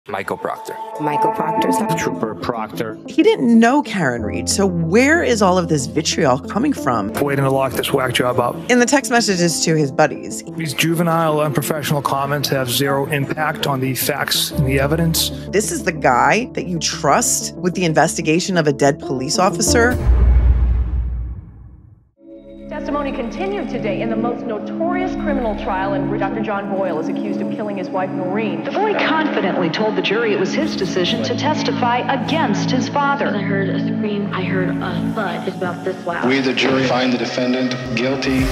Michael Proctor. Michael Proctor's Trooper Proctor. He didn't know Karen Read, so where is all of this vitriol coming from? Waiting to lock this whack job up. In the text messages to his buddies. These juvenile, unprofessional comments have zero impact on the facts and the evidence. This is the guy that you trust with the investigation of a dead police officer? Testimony continued today in the most notorious criminal trial in which Dr. John Boyle is accused of killing his wife, Maureen. The boy confidently told the jury it was his decision to testify against his father. I heard a scream, I heard a thud. It's about this loud. We, the jury, find the defendant guilty.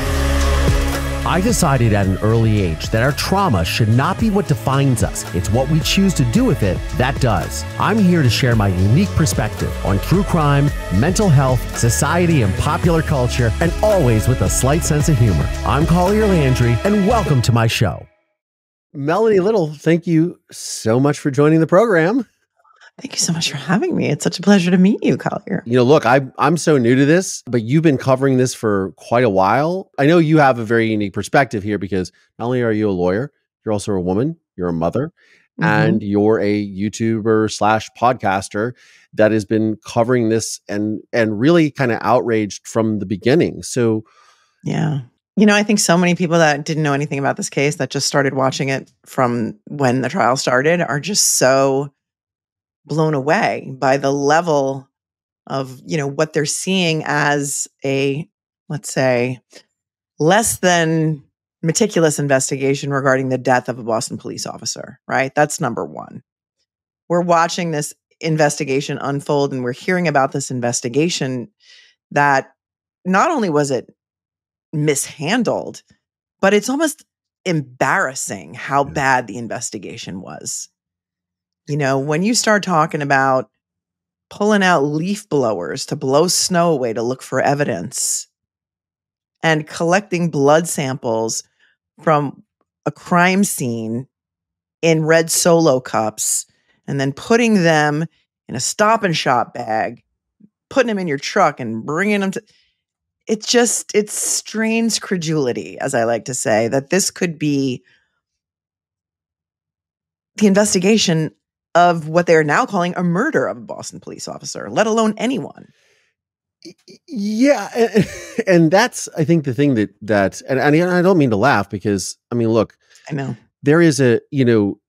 I decided at an early age that our trauma should not be what defines us. It's what we choose to do with it that does. I'm here to share my unique perspective on true crime, mental health, society, and popular culture, and always with a slight sense of humor. I'm Collier Landry, and welcome to my show. Melanie Little, thank you so much for joining the program. Thank you so much for having me. It's such a pleasure to meet you, Collier. You know, look, I'm so new to this, but you've been covering this for quite a while. I know you have a very unique perspective here because not only are you a lawyer, you're also a woman, you're a mother, and you're a YouTuber / podcaster that has been covering this and really kind of outraged from the beginning. So, yeah. You know, I think so many people that didn't know anything about this case that just started watching it from when the trial started are just so blown away by the level of, you know, what they're seeing as a, let's say, less than meticulous investigation regarding the death of a Boston police officer, right? That's number one. We're watching this investigation unfold and we're hearing about this investigation that not only was it mishandled, but it's almost embarrassing how bad the investigation was. You know, when you start talking about pulling out leaf blowers to blow snow away to look for evidence and collecting blood samples from a crime scene in red Solo cups and then putting them in a Stop and Shop bag, putting them in your truck and bringing them to... It strains credulity, as I like to say, that this could be the investigation of what they're now calling a murder of a Boston police officer, let alone anyone. Yeah. And that's, I think, the thing that and I don't mean to laugh because, I mean, look, I know there is a, you know,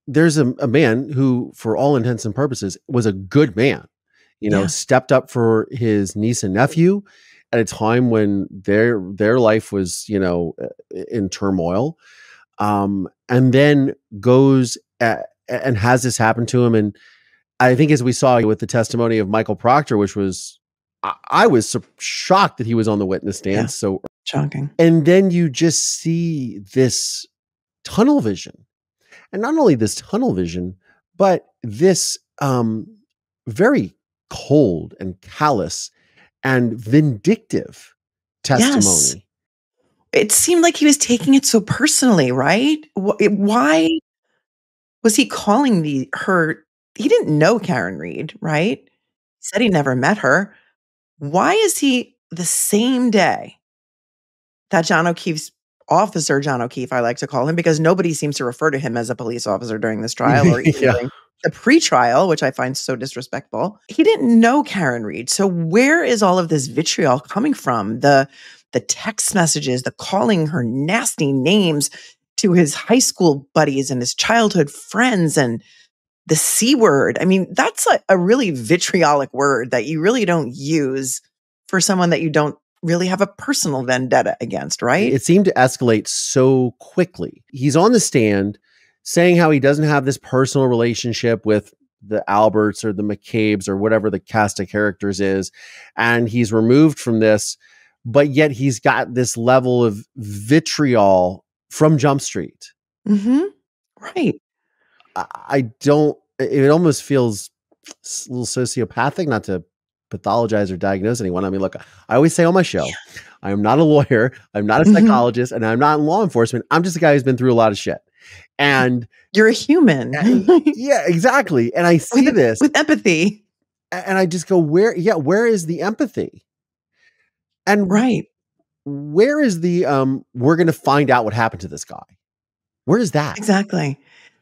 there's a man who, for all intents and purposes, was a good man, you know, stepped up for his niece and nephew at a time when their life was, you know, in turmoil. And then goes and has this happen to him. And I think as we saw with the testimony of Michael Proctor, which was, I was so shocked that he was on the witness stand. Yeah. So shocking. And then you just see this tunnel vision. And not only this tunnel vision, but this very cold and callous and vindictive testimony. Yes. It seemed like he was taking it so personally, right? Why was he calling her? He didn't know Karen Read, right? He said he never met her. Why is he the same day that John O'Keefe's officer, John O'Keefe, I like to call him, because nobody seems to refer to him as a police officer during this trial or even during the pre-trial, which I find so disrespectful. He didn't know Karen Read. So where is all of this vitriol coming from? The text messages, the calling her nasty names to his high school buddies and his childhood friends, and the C word. I mean, that's a really vitriolic word that you really don't use for someone that you don't really have a personal vendetta against, right? It seemed to escalate so quickly. He's on the stand saying how he doesn't have this personal relationship with the Alberts or the McCabe's or whatever the cast of characters is. And he's removed from this, but yet he's got this level of vitriol from Jump Street. Right. It almost feels a little sociopathic, not to pathologize or diagnose anyone. I mean, look, I always say on my show, I am not a lawyer, I'm not a psychologist, and I'm not in law enforcement. I'm just a guy who's been through a lot of shit. And you're a human. Yeah, exactly. And I see this with empathy. And I just go, where is the empathy? And where is the we're going to find out what happened to this guy? Where is that? Exactly.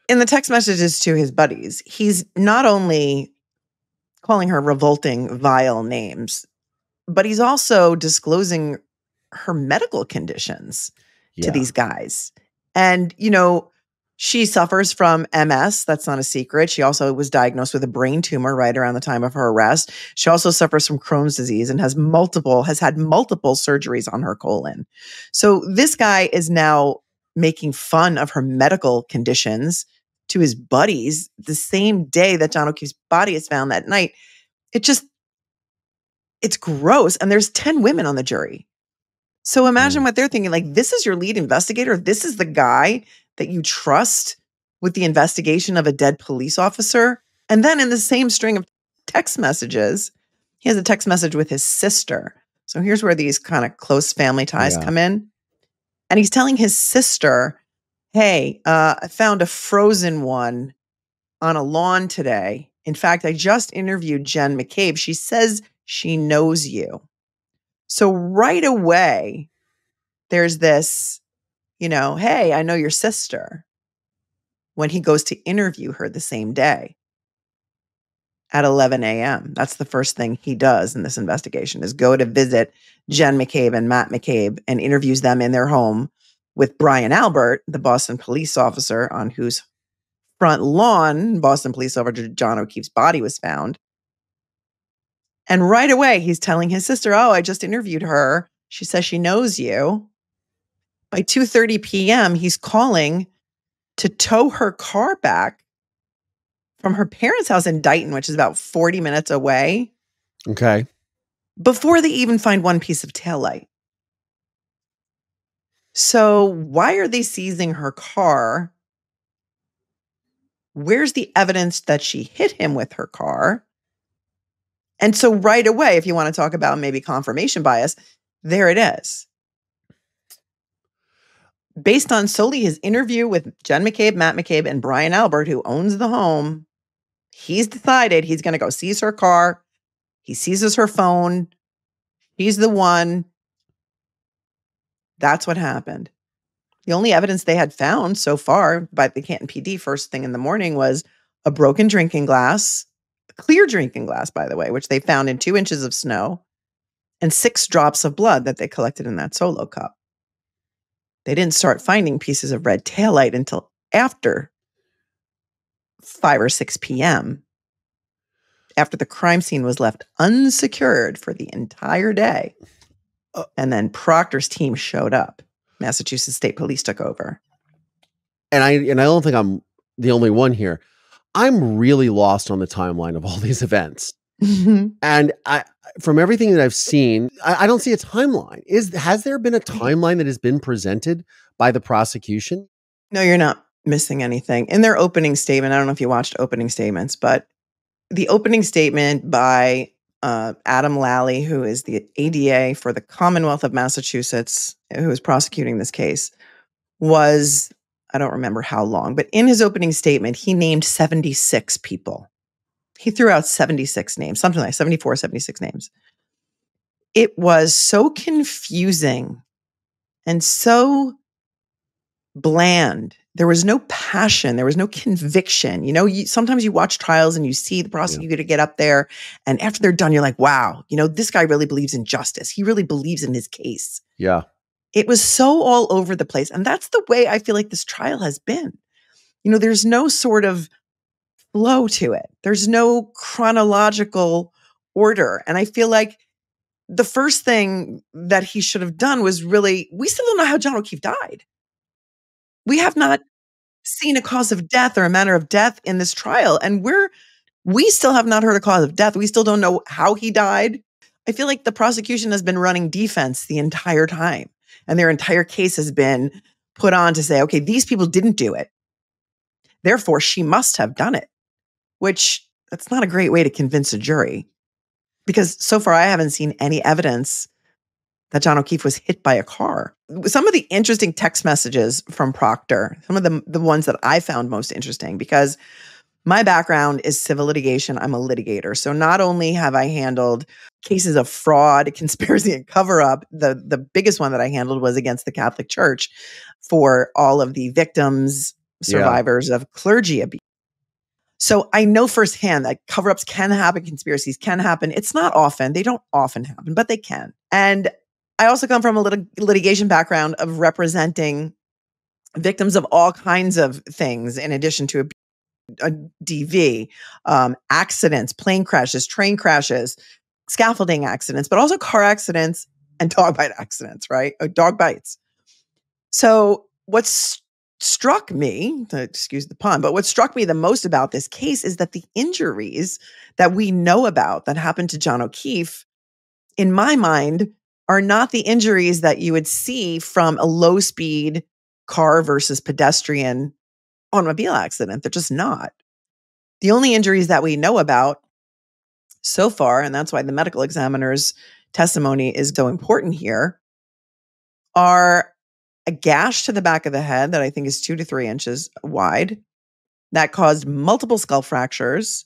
in the text messages to his buddies, he's not only calling her revolting, vile names, but he's also disclosing her medical conditions to these guys. And, she suffers from MS. That's not a secret. She also was diagnosed with a brain tumor right around the time of her arrest. She also suffers from Crohn's disease and has had multiple surgeries on her colon. So this guy is now making fun of her medical conditions to his buddies the same day that John O'Keefe's body is found that night. It's gross. And there's 10 women on the jury. So imagine what they're thinking. Like, this is your lead investigator. This is the guy that you trust with the investigation of a dead police officer. And then in the same string of text messages, he has a text message with his sister. So here's where these kind of close family ties come in. And he's telling his sister, hey, I found a frozen one on a lawn today. In fact, I just interviewed Jen McCabe. She says she knows you. So right away, there's this, hey, I know your sister, when he goes to interview her the same day at 11 a.m. That's the first thing he does in this investigation, is go to visit Jen McCabe and Matt McCabe and interviews them in their home with Brian Albert, the Boston police officer on whose front lawn Boston police officer John O'Keefe's body was found. And right away, he's telling his sister, oh, I just interviewed her. She says she knows you. By 2:30 p.m., he's calling to tow her car back from her parents' house in Dighton, which is about 40 minutes away. Okay. Before they even find one piece of taillight. So why are they seizing her car? Where's the evidence that she hit him with her car? And so right away, if you want to talk about maybe confirmation bias, there it is. Based on solely his interview with Jen McCabe, Matt McCabe, and Brian Albert, who owns the home, he's decided he's going to go seize her car. He seizes her phone. He's the one. That's what happened. The only evidence they had found so far by the Canton PD first thing in the morning was a broken drinking glass, a clear drinking glass, by the way, which they found in 2 inches of snow, and 6 drops of blood that they collected in that Solo cup. They didn't start finding pieces of red taillight until after 5 or 6 p.m., after the crime scene was left unsecured for the entire day. And then Proctor's team showed up. Massachusetts State Police took over. And I don't think I'm the only one here. I'm really lost on the timeline of all these events. And from everything that I've seen, I don't see a timeline. Has there been a timeline that has been presented by the prosecution? No, you're not missing anything. In their opening statement, I don't know if you watched opening statements, but the opening statement by Adam Lally, who is the ADA for the Commonwealth of Massachusetts, who is prosecuting this case, was, I don't remember how long, but in his opening statement, he named 76 people. He threw out 76 names, something like 74, 76 names. It was so confusing and so bland. There was no passion. There was no conviction. Sometimes you watch trials and you see the prosecutor get up there, and after they're done, you're like, wow, this guy really believes in justice. He really believes in his case. Yeah. It was so all over the place. And that's the way I feel like this trial has been. There's no sort of flow to it. There's no chronological order. And I feel like the first thing that he should have done was we still don't know how John O'Keefe died. We have not seen a cause of death or a manner of death in this trial. And we still have not heard a cause of death. We still don't know how he died. I feel like the prosecution has been running defense the entire time. And their entire case has been put on to say, okay, these people didn't do it. Therefore, she must have done it. Which, that's not a great way to convince a jury. Because so far, I haven't seen any evidence that John O'Keefe was hit by a car. Some of the interesting text messages from Proctor, some of the ones that I found most interesting, because my background is civil litigation. I'm a litigator. So not only have I handled cases of fraud, conspiracy, and cover-up, the biggest one that I handled was against the Catholic Church for all of the victims, survivors of clergy abuse. So I know firsthand that cover-ups can happen, conspiracies can happen. It's not often. They don't often happen, but they can. And I also come from a litigation background of representing victims of all kinds of things in addition to a DV, accidents, plane crashes, train crashes, scaffolding accidents, but also car accidents and dog bite accidents, right? Dog bites. So what's struck me, excuse the pun, but what struck me the most about this case is that the injuries that we know about that happened to John O'Keefe, in my mind, are not the injuries that you would see from a low-speed car versus pedestrian automobile accident. They're just not. The only injuries that we know about so far, and that's why the medical examiner's testimony is so important here, are a gash to the back of the head that I think is 2 to 3 inches wide that caused multiple skull fractures.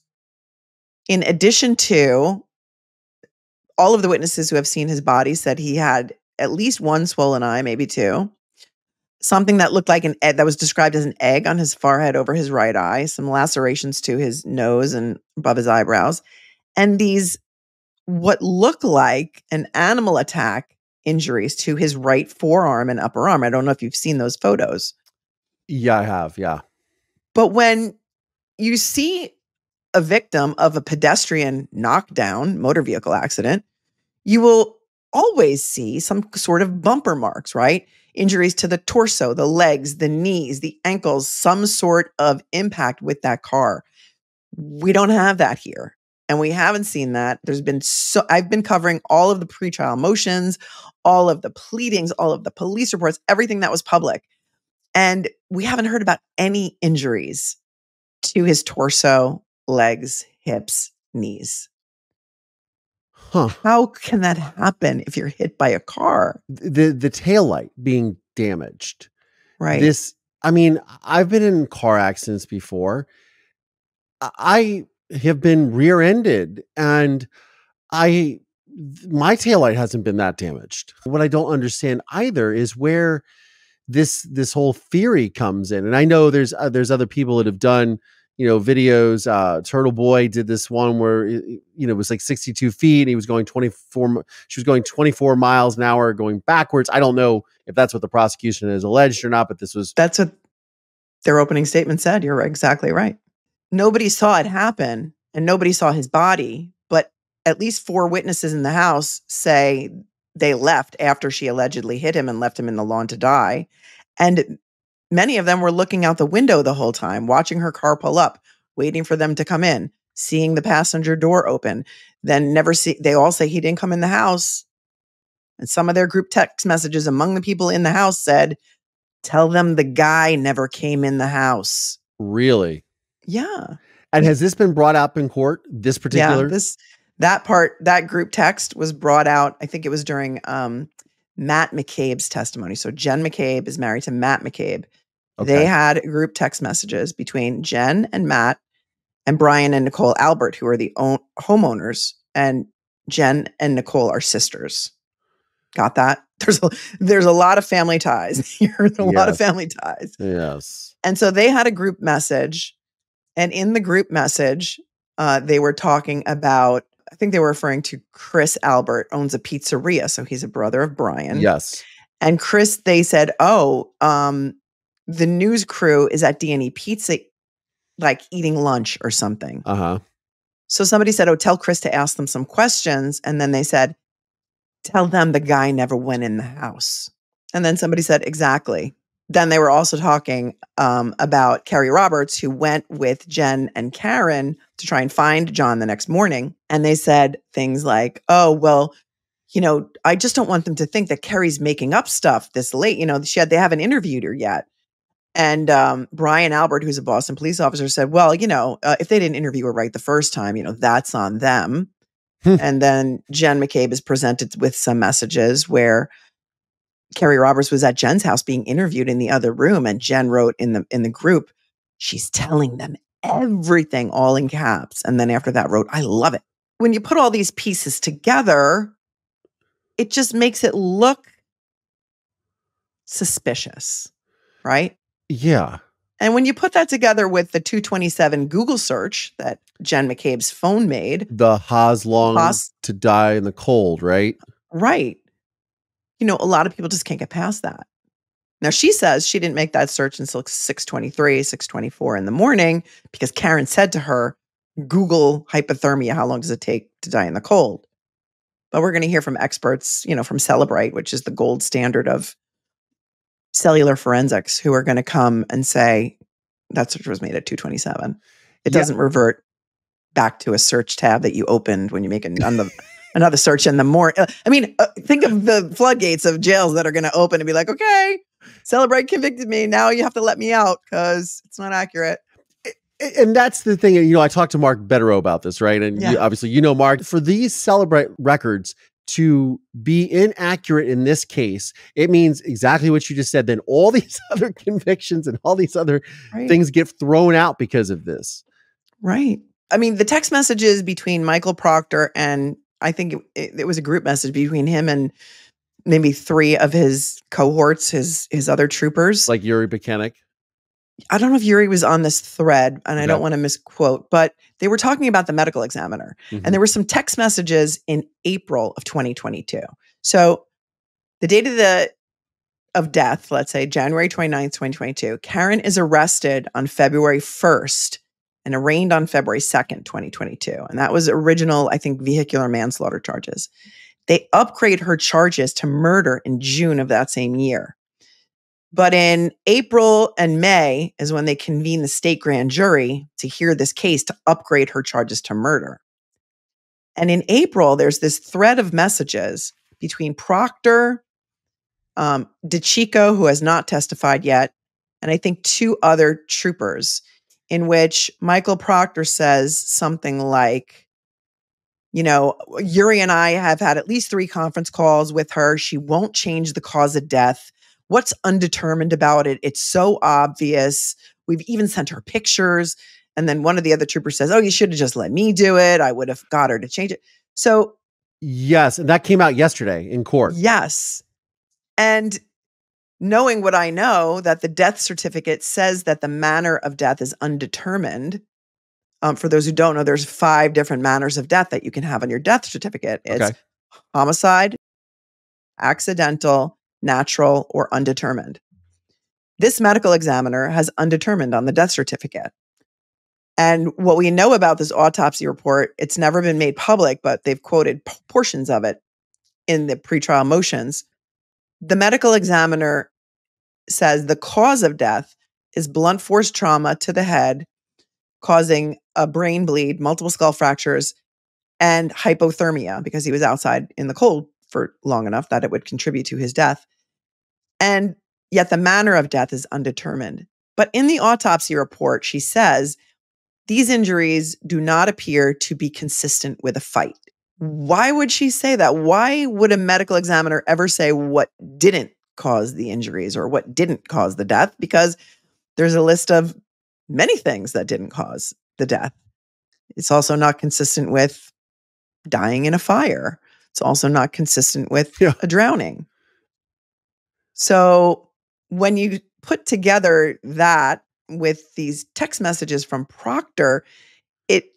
In addition to, all of the witnesses who have seen his body said he had at least one swollen eye, maybe two. Something that looked like an egg, that was described as an egg on his forehead over his right eye, some lacerations to his nose and above his eyebrows, and these what look like an animal attack injuries to his right forearm and upper arm. I don't know if you've seen those photos. Yeah, I have. Yeah. But when you see a victim of a pedestrian knockdown motor vehicle accident, you will always see some sort of bumper marks, right? Injuries to the torso, the legs, the knees, the ankles, some sort of impact with that car. We don't have that here. And we haven't seen that. I've been covering all of the pretrial motions, all of the pleadings, all of the police reports, everything that was public. And we haven't heard about any injuries to his torso, legs, hips, knees. Huh. How can that happen if you're hit by a car? The taillight being damaged. Right. I've been in car accidents before. I have been rear-ended and my taillight hasn't been that damaged. What I don't understand either is where this whole theory comes in. And I know there's other people that have done, videos. Turtle Boy did this one where, it was like 62 feet and he was going 24, she was going 24 miles an hour going backwards. I don't know if that's what the prosecution has alleged or not, but that's what their opening statement said. You're exactly right. Nobody saw it happen and nobody saw his body, but at least 4 witnesses in the house say they left after she allegedly hit him and left him in the lawn to die. And many of them were looking out the window the whole time, watching her car pull up, waiting for them to come in, seeing the passenger door open, then they all say he didn't come in the house. And some of their group text messages among the people in the house said, tell them the guy never came in the house. Really? Yeah. And has this been brought up in court? This particular? Yeah, that group text was brought out. I think it was during Matt McCabe's testimony. So Jen McCabe is married to Matt McCabe. Okay. They had group text messages between Jen and Matt and Brian and Nicole Albert, who are the homeowners, and Jen and Nicole are sisters. Got that? There's a lot of family ties. There's a lot of family ties. Yes. And so they had a group message. And in the group message, they were talking about, I think they were referring to Chris Albert, owns a pizzeria. So he's a brother of Brian. Yes. And Chris, they said, the news crew is at D&E Pizza, like eating lunch or something. Uh-huh. So somebody said, tell Chris to ask them some questions. And then they said, tell them the guy never went in the house. And then somebody said, exactly. Then they were also talking about Carrie Roberts, who went with Jen and Karen to try and find John the next morning. And they said things like, I just don't want them to think that Carrie's making up stuff this late. They haven't interviewed her yet. And Brian Albert, who's a Boston police officer, said, if they didn't interview her right the first time, that's on them. And then Jen McCabe is presented with some messages where Carrie Roberts was at Jen's house being interviewed in the other room, and Jen wrote in the group, she's telling them everything, all in caps. And then after that wrote, I love it. When you put all these pieces together, it just makes it look suspicious, right? Yeah. And when you put that together with the 227 Google search that Jen McCabe's phone made. The Haas long to die in the cold, right? Right. You know, a lot of people just can't get past that. Now, she says she didn't make that search until 6:23, 6:24 in the morning because Karen said to her, Google hypothermia. How long does it take to die in the cold? But we're going to hear from experts, you know, from Celebrate, which is the gold standard of cellular forensics, who are going to come and say that search was made at 2:27. It doesn't revert back to a search tab that you opened when you make another search in the morning. I mean, think of the floodgates of jails that are going to open and be like, okay, Celebrate convicted me. Now you have to let me out because it's not accurate. And that's the thing. You know, I talked to Mark Betterow about this, right? And obviously, you know, Mark, for these Celebrate records to be inaccurate in this case, it means exactly what you just said. Then all these other convictions and all these other things get thrown out because of this. Right. I mean, the text messages between Michael Proctor and I think it was a group message between him and maybe 3 of his cohorts, his other troopers. Like Yuri Buchanan. I don't know if Yuri was on this thread, and I don't want to misquote, but they were talking about the medical examiner. And there were some text messages in April of 2022. So the date of death, let's say January 29th, 2022, Karen is arrested on February 1st and arraigned on February 2nd, 2022. And that was original, I think, vehicular manslaughter charges. They upgrade her charges to murder in June of that same year. But in April and May is when they convene the state grand jury to hear this case to upgrade her charges to murder. And in April, there's this thread of messages between Proctor, DeChico, who has not testified yet, and I think 2 other troopers, in which Michael Proctor says something like, you know, Yuri and I have had at least 3 conference calls with her. She won't change the cause of death. What's undetermined about it? It's so obvious. We've even sent her pictures. And then one of the other troopers says, oh, you should have just let me do it. I would have got her to change it. So yes. And that came out yesterday in court. Yes. And knowing what I know, that the death certificate says that the manner of death is undetermined. For those who don't know, there's 5 different manners of death that you can have on your death certificate. It's homicide, accidental, natural, or undetermined. This medical examiner has undetermined on the death certificate. And what we know about this autopsy report, it's never been made public, but they've quoted portions of it in the pretrial motions. The medical examiner says the cause of death is blunt force trauma to the head, causing a brain bleed, multiple skull fractures, and hypothermia because he was outside in the cold for long enough that it would contribute to his death. And yet the manner of death is undetermined. But in the autopsy report, she says, these injuries do not appear to be consistent with a fight. Why would she say that? Why would a medical examiner ever say what didn't cause the injuries or what didn't cause the death? Because there's a list of many things that didn't cause the death. It's also not consistent with dying in a fire. It's also not consistent with a drowning. So when you put together that with these text messages from Proctor, it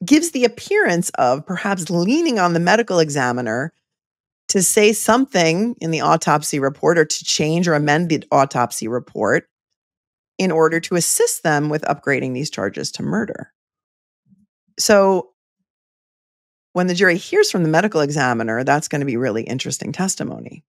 gives the appearance of perhaps leaning on the medical examiner to say something in the autopsy report or to change or amend the autopsy report in order to assist them with upgrading these charges to murder. So when the jury hears from the medical examiner, that's going to be really interesting testimony.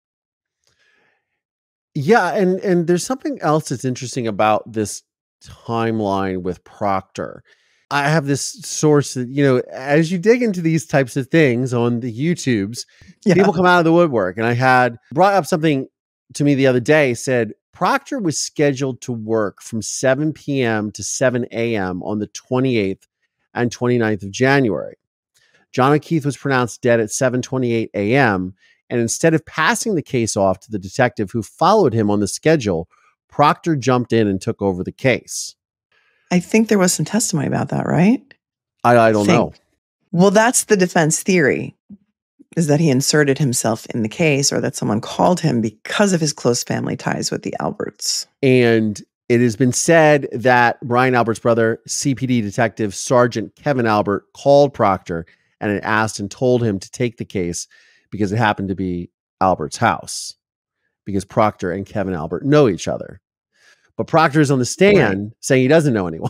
Yeah, and there's something else that's interesting about this timeline with Proctor. I have this source that, you know, as you dig into these types of things on the YouTubes, people come out of the woodwork. And I had brought up something to me the other day, said Proctor was scheduled to work from 7 p.m. to 7 a.m. on the 28th and 29th of January. John O'Keefe was pronounced dead at 7:28 a.m., and instead of passing the case off to the detective who followed him on the schedule, Proctor jumped in and took over the case. I think there was some testimony about that, right? I don't know. Well, that's the defense theory, is that he inserted himself in the case or that someone called him because of his close family ties with the Alberts. And It has been said that Brian Albert's brother, CPD Detective Sergeant Kevin Albert, called Proctor and had asked and told him to take the case because it happened to be Albert's house, because Proctor and Kevin Albert know each other. But Proctor is on the stand saying he doesn't know anyone.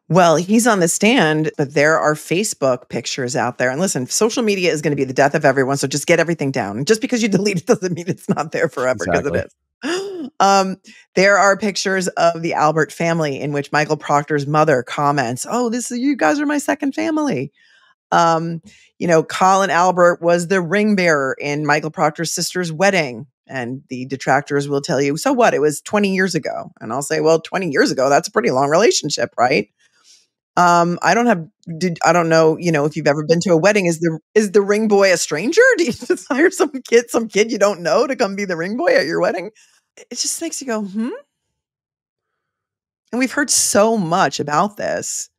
Well, he's on the stand, but there are Facebook pictures out there. And listen, social media is going to be the death of everyone. So just get everything down. And just because you delete it doesn't mean it's not there forever, because it is. There are pictures of the Albert family in which Michael Proctor's mother comments, "Oh, you guys are my second family." Colin Albert was the ring bearer in Michael Proctor's sister's wedding. And the detractors will tell you, so what? It was 20 years ago. And I'll say, well, 20 years ago, that's a pretty long relationship, right? I don't know, if you've ever been to a wedding, is the ring boy a stranger? Do you just hire some kid you don't know to come be the ring boy at your wedding? It just makes you go, And we've heard so much about this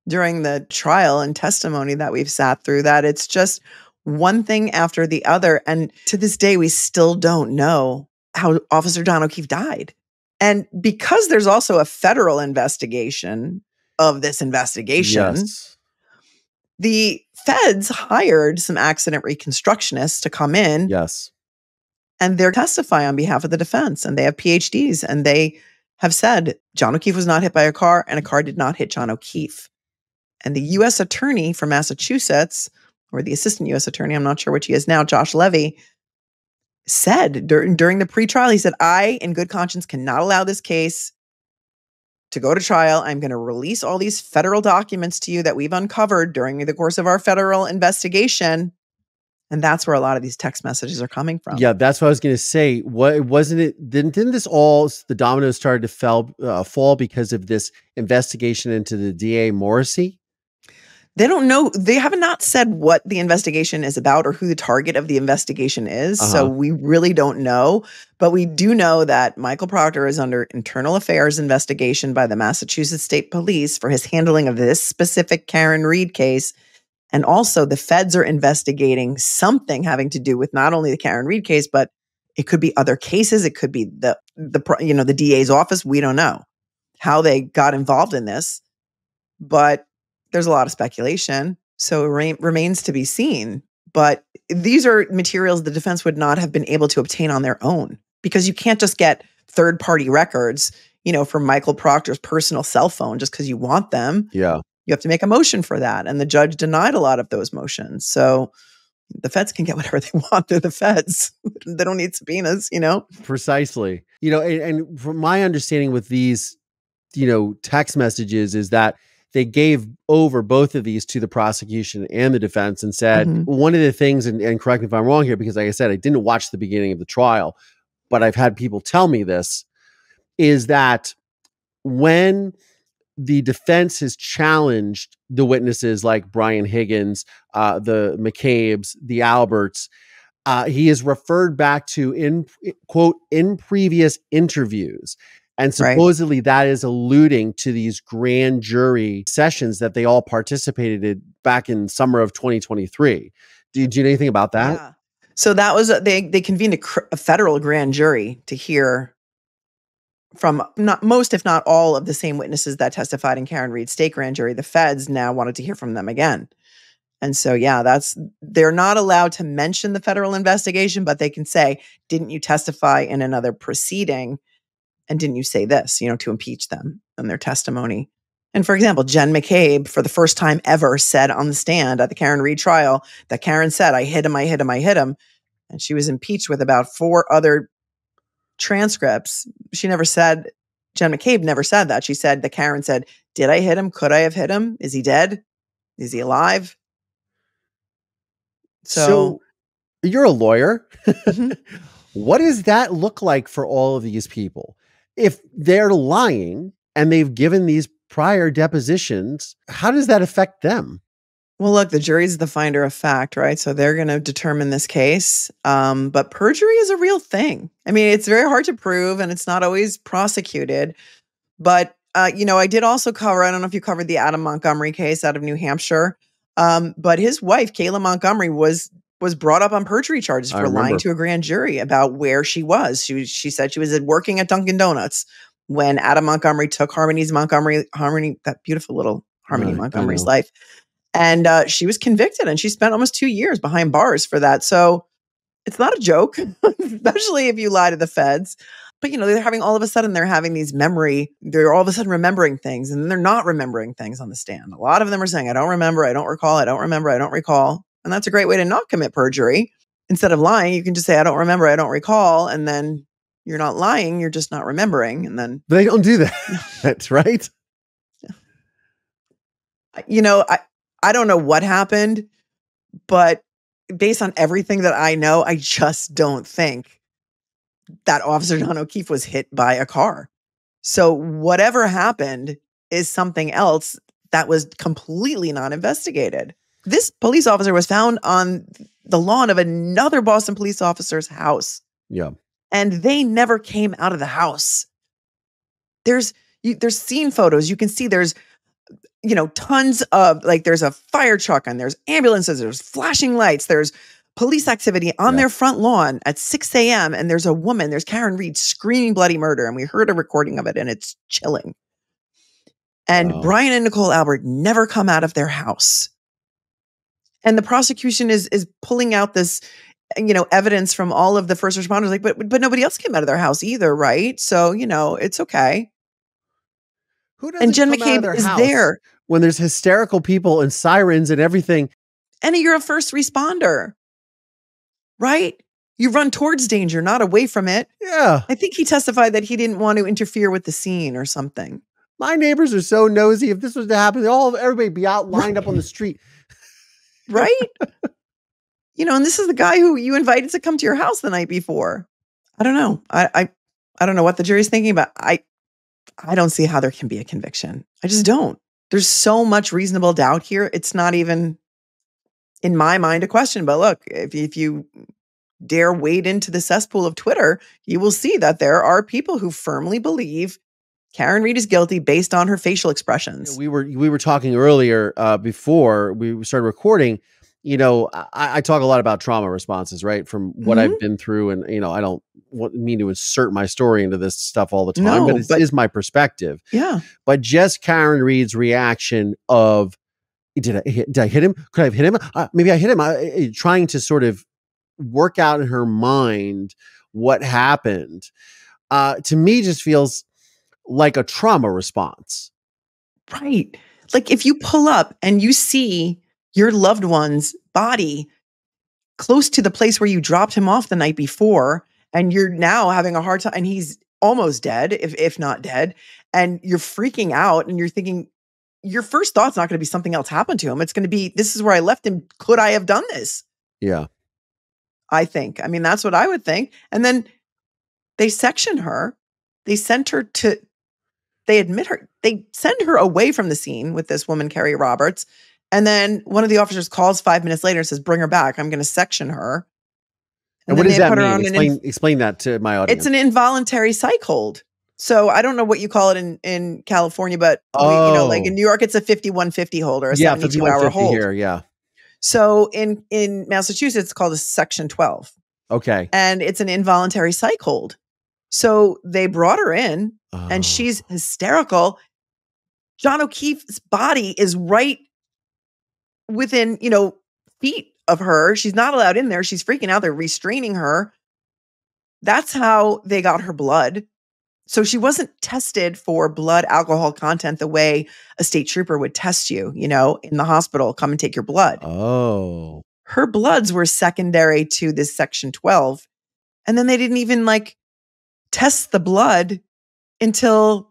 during the trial and testimony that we've sat through, that it's just one thing after the other. And to this day, we still don't know how Officer John O'Keefe died. And because there's also a federal investigation of this investigation, Yes. the feds hired some accident reconstructionists to come in. Yes. And they're testify on behalf of the defense. And they have PhDs. And they have said John O'Keefe was not hit by a car, and a car did not hit John O'Keefe. And the U.S. attorney for Massachusetts, or the assistant U.S. attorney, I'm not sure which he is now, Josh Levy, said during the pretrial, he said, "I, in good conscience, cannot allow this case to go to trial. I'm going to release all these federal documents to you that we've uncovered during the course of our federal investigation." And that's where a lot of these text messages are coming from. Yeah, that's what I was going to say. What wasn't it? Didn't this all, the dominoes started to fall because of this investigation into the DA Morrissey? They don't know. They have not said what the investigation is about or who the target of the investigation is. So we really don't know. But we do know that Michael Proctor is under internal affairs investigation by the Massachusetts State Police for his handling of this specific Karen Read case. And also the feds are investigating something having to do with not only the Karen Read case, but it could be other cases. It could be the DA's office. We don't know how they got involved in this, but there's a lot of speculation. So it remains to be seen. But these are materials the defense would not have been able to obtain on their own, because you can't just get third-party records, from Michael Proctor's personal cell phone just because you want them. Yeah. You have to make a motion for that. And the judge denied a lot of those motions. So the feds can get whatever they want. They're the feds. They don't need subpoenas, Precisely. And from my understanding with these, text messages is that they gave over both of these to the prosecution and the defense and said, one of the things, and correct me if I'm wrong here, because like I said, I didn't watch the beginning of the trial, but I've had people tell me this, is that when the defense has challenged the witnesses like Brian Higgins, the McCabe's, the Alberts, he is referred back to in previous interviews. And supposedly that is alluding to these grand jury sessions that they all participated in back in summer of 2023. Do you know anything about that? Yeah. So that was, they convened a federal grand jury to hear from not most, if not all, of the same witnesses that testified in Karen Read's state grand jury. The feds now wanted to hear from them again. And so, they're not allowed to mention the federal investigation, but they can say, didn't you testify in another proceeding? And didn't you say this, to impeach them in their testimony? And for example, Jen McCabe, for the first time ever, said on the stand at the Karen Read trial that Karen said, I hit him. And she was impeached with about 4 other transcripts. Jen McCabe never said that. She said that Karen said, did I hit him? Could I have hit him? Is he dead? Is he alive? So you're a lawyer. What does that look like for all of these people? If they're lying and they've given these prior depositions, how does that affect them? Well, look, the jury's the finder of fact, right? So they're going to determine this case. But perjury is a real thing. I mean, it's very hard to prove and it's not always prosecuted. But, I did also cover, I don't know if you covered the Adam Montgomery case out of New Hampshire. But his wife, Kayla Montgomery, was brought up on perjury charges for lying to a grand jury about where she was. She said she was working at Dunkin' Donuts when Adam Montgomery took Harmony, that beautiful little Harmony Montgomery's life. And she was convicted, and she spent almost 2 years behind bars for that. So it's not a joke, especially if you lie to the feds. But, they're having all of a sudden, they're having they're all of a sudden remembering things, and then they're not remembering things on the stand. A lot of them are saying, I don't remember, I don't recall, I don't remember, I don't recall. And that's a great way to not commit perjury. Instead of lying, you can just say, I don't remember, I don't recall. And then you're not lying, you're just not remembering. And then they don't do that. That's right. I don't know what happened, but based on everything that I know, I just don't think that Officer John O'Keefe was hit by a car. So whatever happened is something else that was completely not investigated. This police officer was found on the lawn of another Boston police officer's house. Yeah. And they never came out of the house. There's scene photos. You can see there's tons of, there's a fire truck, and there's ambulances, there's flashing lights, there's police activity on their front lawn at 6 a.m. And there's a woman, there's Karen Read screaming bloody murder. And we heard a recording of it, and it's chilling. And Brian and Nicole Albert never come out of their house. And the prosecution is pulling out this, evidence from all of the first responders, but nobody else came out of their house either, right? So, it's okay. Who doesn't Jen come out of McCabe their is house there when there's hysterical people and sirens and everything? And you're a first responder, right? You run towards danger, not away from it. Yeah. I think he testified that he didn't want to interfere with the scene or something. My neighbors are so nosy. If this was to happen, everybody be out lined up on the street. Right? And this is the guy who you invited to come to your house the night before. I don't know. I don't know what the jury's thinking, but I don't see how there can be a conviction. I just don't. There's so much reasonable doubt here. It's not even, in my mind, a question. But look, if you dare wade into the cesspool of Twitter, you will see that there are people who firmly believe Karen Read is guilty based on her facial expressions. We were talking earlier before we started recording. I talk a lot about trauma responses, right? From what I've been through, and I don't mean to insert my story into this stuff all the time, but it is my perspective. Yeah. But just Karen Read's reaction of, did I hit him? Could I have hit him? Maybe I hit him. Trying to sort of work out in her mind what happened, to me just feels like a trauma response. Right. Like if you pull up and you see your loved one's body close to the place where you dropped him off the night before, and you're now having a hard time, and he's almost dead, if not dead, and you're freaking out, and you're thinking, your first thought's not going to be something else happened to him. It's going to be, this is where I left him. Could I have done this? Yeah. I think. I mean, that's what I would think. And then they section her. They sent her to, they send her away from the scene with this woman, Carrie Roberts. And then one of the officers calls 5 minutes later and says, bring her back. I'm going to section her. And what does that mean? Explain that to my audience. It's an involuntary psych hold. So I don't know what you call it in California, but like in New York, it's a 5150 hold or a 72-hour hold. Here, yeah. So in Massachusetts, it's called a Section 12. Okay. And it's an involuntary psych hold. So they brought her in and she's hysterical. John O'Keefe's body is right within, feet of her. She's not allowed in there. She's freaking out. They're restraining her. That's how they got her blood. So she wasn't tested for blood alcohol content the way a state trooper would test you, in the hospital, come and take your blood. Oh. Her bloods were secondary to this Section 12. And then they didn't even test the blood until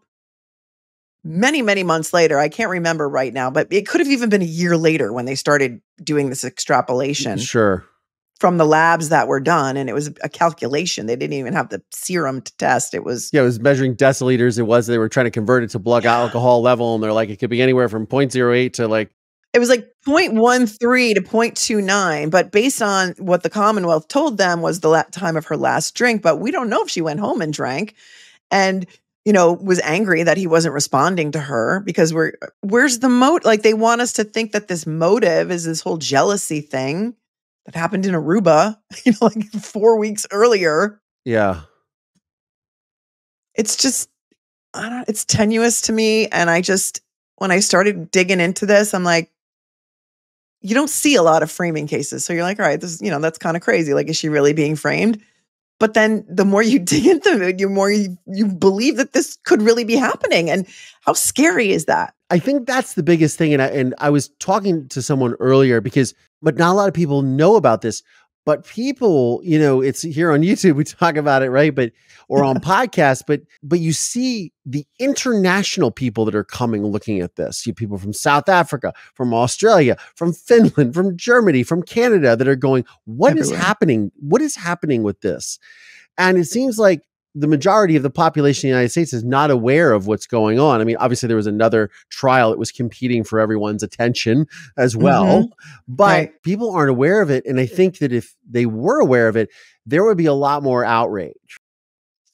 many, many months later. I can't remember right now, but it could have even been a year later when they started doing this extrapolation. Sure. From the labs that were done. And it was a calculation. They didn't even have the serum to test. It was measuring deciliters. They were trying to convert it to blood alcohol level. And they're like, it could be anywhere from 0.08 to it was 0.13 to 0.29. But based on what the Commonwealth told them was the time of her last drink. But we don't know if she went home and drank and, was angry that he wasn't responding to her, because where's the motive? They want us to think that this motive is this whole jealousy thing that happened in Aruba, 4 weeks earlier. Yeah. It's just, I don't, it's tenuous to me. And when I started digging into this, I'm like, you don't see a lot of framing cases. So you're like, all right, this, that's kind of crazy. Like, is she really being framed? But then the more you dig into it, the more you believe that this could really be happening. And how scary is that? I think that's the biggest thing. And I was talking to someone earlier but not a lot of people know about this. But people, it's here on YouTube, we talk about it, right? Or on podcasts, but you see the international people that are coming looking at this. You people from South Africa, from Australia, from Finland, from Germany, from Canada that are going, what is happening? What is happening with this? And it seems like the majority of the population of the United States is not aware of what's going on. I mean, obviously there was another trial that was competing for everyone's attention as well, but people aren't aware of it. And I think that if they were aware of it, there would be a lot more outrage.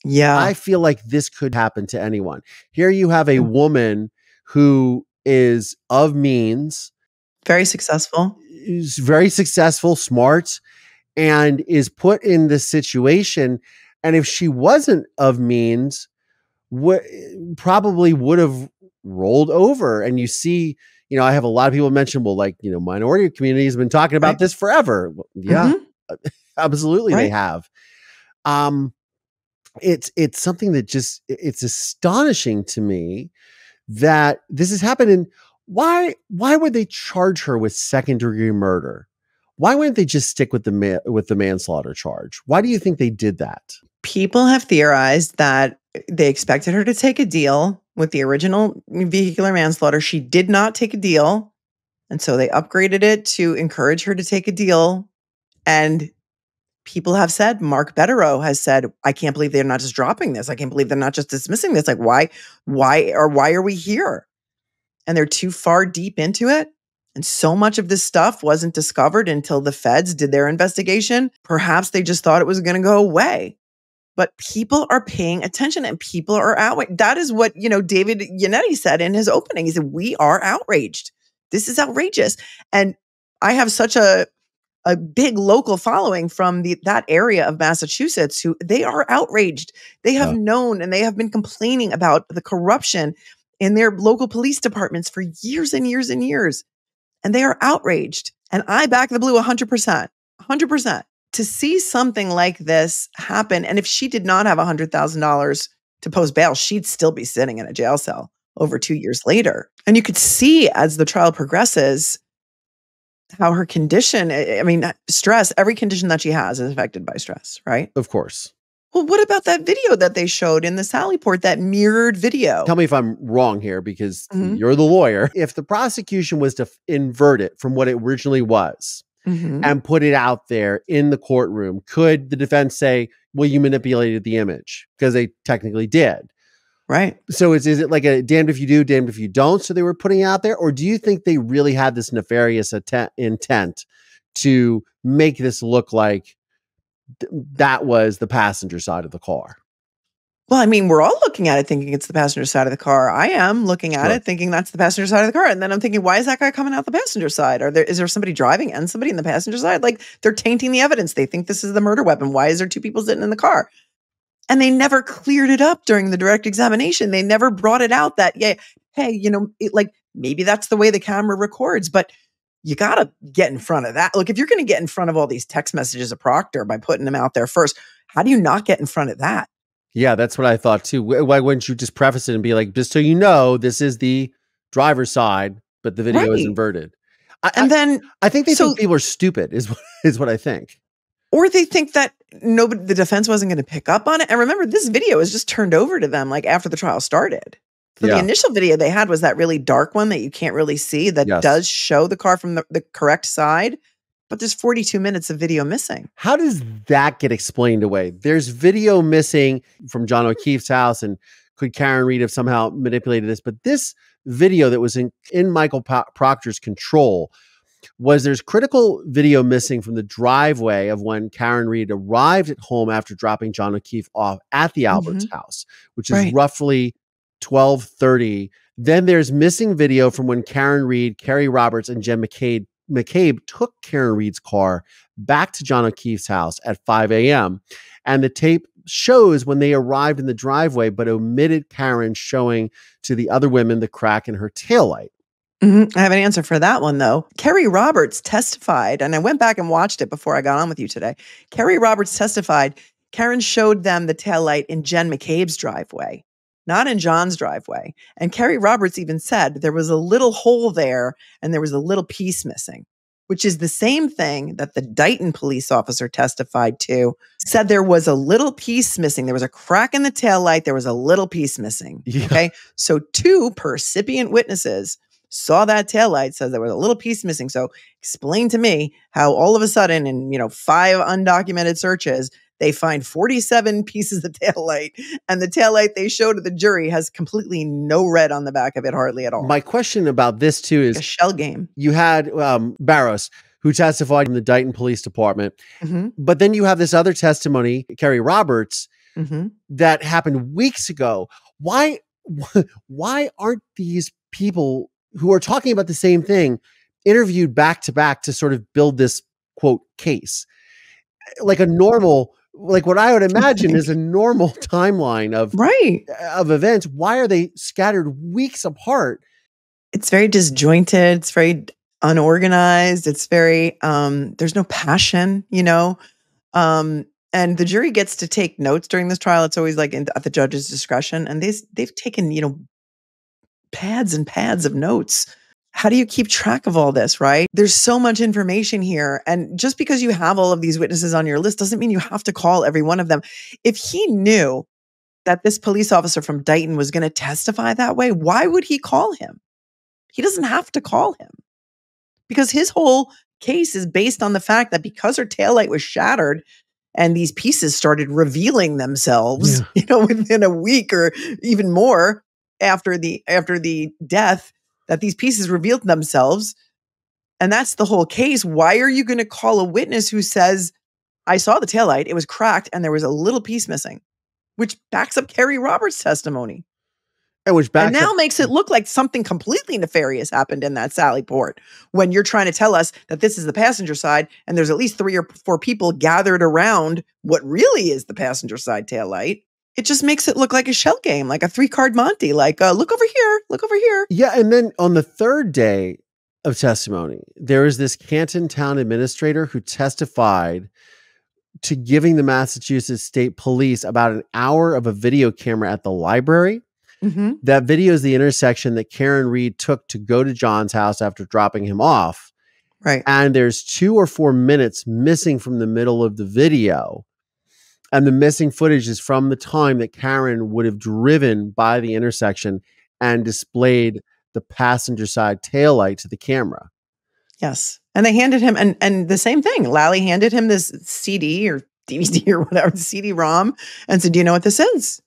Yeah. I feel like this could happen to anyone. Here you have a woman who is of means. Very successful. Is very successful, smart, and is put in this situation. And if she wasn't of means, probably would have rolled over. And you see, I have a lot of people mention, well, like, minority community has been talking about this forever. Well, yeah, absolutely. They have. It's something that it's astonishing to me that this has happened. And why would they charge her with second-degree murder? Why wouldn't they just stick with the manslaughter charge? Why do you think they did that? People have theorized that they expected her to take a deal with the original vehicular manslaughter. She did not take a deal. And so they upgraded it to encourage her to take a deal. And people have said, Mark Betterow has said, I can't believe they're not just dropping this. I can't believe they're not just dismissing this. Like, why are we here? And they're too far deep into it. And so much of this stuff wasn't discovered until the feds did their investigation. Perhaps they just thought it was going to go away. But people are paying attention and people are outraged. That is what, David Yannetti said in his opening. He said, we are outraged. This is outrageous. And I have such a big local following from that area of Massachusetts who they are outraged. They have known and they have been complaining about the corruption in their local police departments for years and years and years. And they are outraged. And I back the blue 100%, 100%. To see something like this happen, and if she did not have $100,000 to post bail, she'd still be sitting in a jail cell over 2 years later. And you could see as the trial progresses how her condition, stress, every condition that she has is affected by stress, right? Of course. Well, what about that video that they showed in the Sallyport, that mirrored video? Tell me if I'm wrong here because you're the lawyer. If the prosecution was to invert it from what it originally was, and put it out there in the courtroom, could the defense say, well, you manipulated the image? Because they technically did. Right. So is it like a damned if you do, damned if you don't? So they were putting it out there? Or do you think they really had this nefarious intent to make this look like that was the passenger side of the car? Well, we're all looking at it thinking it's the passenger side of the car. I am looking at it thinking that's the passenger side of the car. And then I'm thinking, why is that guy coming out the passenger side? Is there somebody driving and somebody in the passenger side? Like, they're tainting the evidence. They think this is the murder weapon. Why is there two people sitting in the car? And they never cleared it up during the direct examination. They never brought it out that, hey, maybe that's the way the camera records, but you got to get in front of that. Look, if you're going to get in front of all these text messages of Proctor by putting them out there first, how do you not get in front of that? Yeah, that's what I thought too. Why wouldn't you just preface it and be like, just so you know, this is the driver's side, but the video is inverted. I think they think people are stupid is what I think. Or they think that the defense wasn't going to pick up on it. And remember, this video was just turned over to them like after the trial started. So the initial video they had was that really dark one that you can't really see that does show the car from the correct side. But there's 42 minutes of video missing. How does that get explained away? There's video missing from John O'Keefe's house, and could Karen Read have somehow manipulated this? But this video that was in Michael Proctor's control there's critical video missing from the driveway of when Karen Read arrived at home after dropping John O'Keefe off at the Alberts house, which is roughly 12:30. Then there's missing video from when Karen Read, Kerry Roberts, and Jen McCabe took Karen Read's car back to John O'Keefe's house at 5 a.m. And the tape shows when they arrived in the driveway, but omitted Karen showing to the other women the crack in her taillight. I have an answer for that one, though. Kerry Roberts testified, and I went back and watched it before I got on with you today. Kerry Roberts testified Karen showed them the taillight in Jen McCabe's driveway, not in John's driveway. And Kerry Roberts even said there was a little hole there and there was a little piece missing, which is the same thing that the Dighton police officer testified to, said there was a little piece missing. There was a crack in the taillight. There was a little piece missing. Yeah. Okay. So 2 percipient witnesses saw that taillight, says there was a little piece missing. So explain to me how all of a sudden in, 5 undocumented searches, they find 47 pieces of taillight, and the taillight they show to the jury has completely no red on the back of it, hardly at all. My question about this too is a shell game. You had Barros, who testified in the Dighton Police Department, but then you have this other testimony, Kerry Roberts, that happened weeks ago. Why aren't these people who are talking about the same thing interviewed back to back to sort of build this quote case? Like what I would imagine is a normal timeline of events. Why are they scattered weeks apart? It's very disjointed. It's very unorganized. It's very, there's no passion, and the jury gets to take notes during this trial. It's always like at the judge's discretion. And they've taken, pads and pads of notes. How do you keep track of all this, right? There's so much information here. And just because you have all of these witnesses on your list doesn't mean you have to call every one of them. If he knew that this police officer from Dighton was going to testify that way, why would he call him? He doesn't have to call him, because his whole case is based on the fact that because her taillight was shattered and these pieces started revealing themselves, within a week or even more after the death, that these pieces revealed themselves. And that's the whole case. Why are you going to call a witness who says, I saw the taillight, it was cracked, and there was a little piece missing, which backs up Kerry Roberts' testimony. And now makes it look like something completely nefarious happened in that Sally Port, when you're trying to tell us that this is the passenger side and there's at least 3 or 4 people gathered around what really is the passenger side taillight. It just makes it look like a shell game, like a 3-card Monty, like, look over here, look over here. Yeah, and then on the 3rd day of testimony, there is this Canton Town administrator who testified to giving the Massachusetts State Police about an hour of a video camera at the library. That video is the intersection that Karen Read took to go to John's house after dropping him off. Right. And there's 2 or 4 minutes missing from the middle of the video. And the missing footage is from the time that Karen would have driven by the intersection and displayed the passenger side taillight to the camera. Yes. And they handed him, and the same thing, Lally handed him this CD or DVD or whatever, CD-ROM, and said, do you know what this is?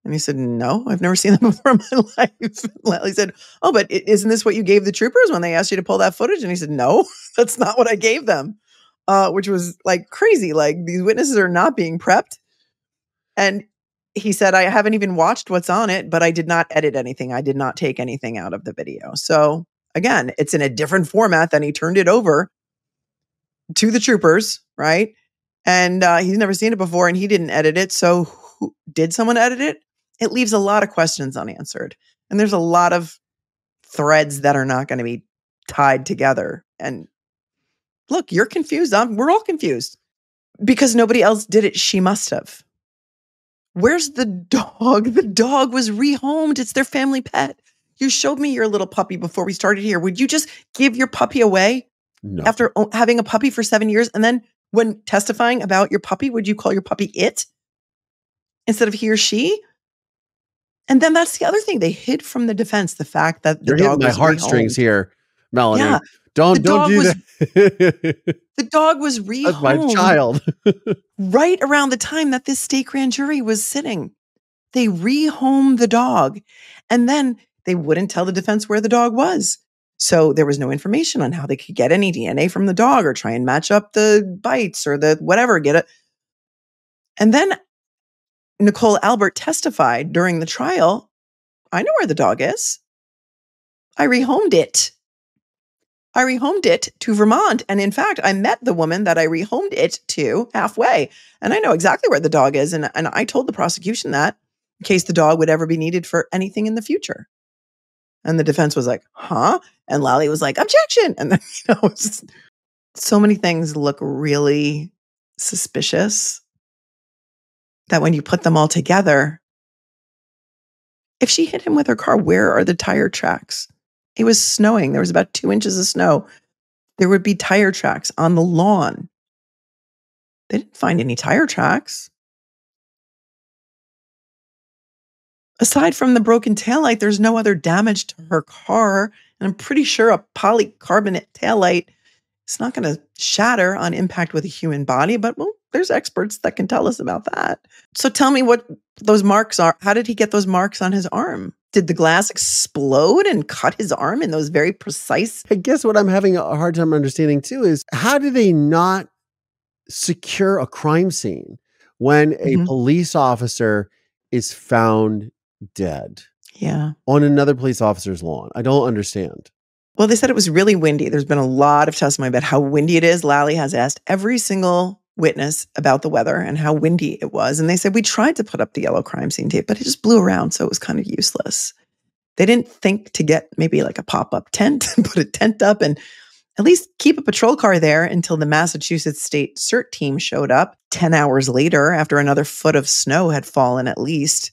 And he said, no, I've never seen that before in my life. Lally said, oh, but isn't this what you gave the troopers when they asked you to pull that footage? And he said, no, that's not what I gave them. Which was like crazy. Like, these witnesses are not being prepped. And he said, I haven't even watched what's on it, but I did not edit anything. I did not take anything out of the video. So again, it's in a different format than he turned it over to the troopers, right? And he's never seen it before and he didn't edit it. So did someone edit it? It leaves a lot of questions unanswered. And there's a lot of threads that are not going to be tied together. And look, you're confused. We're all confused because nobody else did it. She must have. Where's the dog? The dog was rehomed. It's their family pet. You showed me your little puppy before we started here. Would you just give your puppy away after having a puppy for 7 years? And then when testifying about your puppy, would you call your puppy it instead of he or she? And then that's the other thing. They hid from the defense the fact that the dog was my heartstrings here, Melanie. Yeah. Don't do that. The dog was rehomed. That's my child. Right around the time that this state grand jury was sitting. They rehomed the dog. And then they wouldn't tell the defense where the dog was. So there was no information on how they could get any DNA from the dog or try and match up the bites or the whatever, get it. And then Nicole Albert testified during the trial, I know where the dog is. I rehomed it. I rehomed it to Vermont. And in fact, I met the woman that I rehomed it to halfway. And I know exactly where the dog is. And I told the prosecution that in case the dog would ever be needed for anything in the future. And the defense was like, huh? And Lally was like, objection. And then, it was just, so many things look really suspicious that when you put them all together, if she hit him with her car, where are the tire tracks? It was snowing. There was about 2 inches of snow. There would be tire tracks on the lawn. They didn't find any tire tracks. Aside from the broken taillight, there's no other damage to her car. And I'm pretty sure a polycarbonate taillight is not going to shatter on impact with a human body. But, well, there's experts that can tell us about that. So tell me what those marks are. How did he get those marks on his arm? Did the glass explode and cut his arm in those very precise? I guess what I'm having a hard time understanding too is how do they not secure a crime scene when a police officer is found dead? Yeah. On another police officer's lawn. I don't understand. Well, they said it was really windy. There's been a lot of testimony about how windy it is. Lally has asked every single witness about the weather and how windy it was. And they said, we tried to put up the yellow crime scene tape, but it just blew around. So it was kind of useless. They didn't think to get maybe like a pop-up tent and put a tent up and at least keep a patrol car there until the Massachusetts State CERT team showed up 10 hours later after another foot of snow had fallen at least.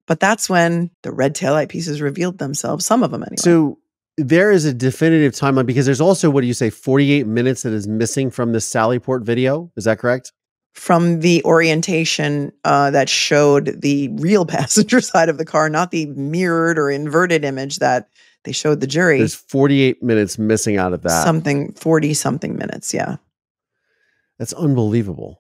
But that's when the red taillight pieces revealed themselves, some of them anyway. So there is a definitive timeline because there's also, what do you say, 48 minutes that is missing from the Sallyport video. Is that correct? From the orientation that showed the real passenger side of the car, not the mirrored or inverted image that they showed the jury. There's 48 minutes missing out of that. 40-something minutes, yeah. That's unbelievable.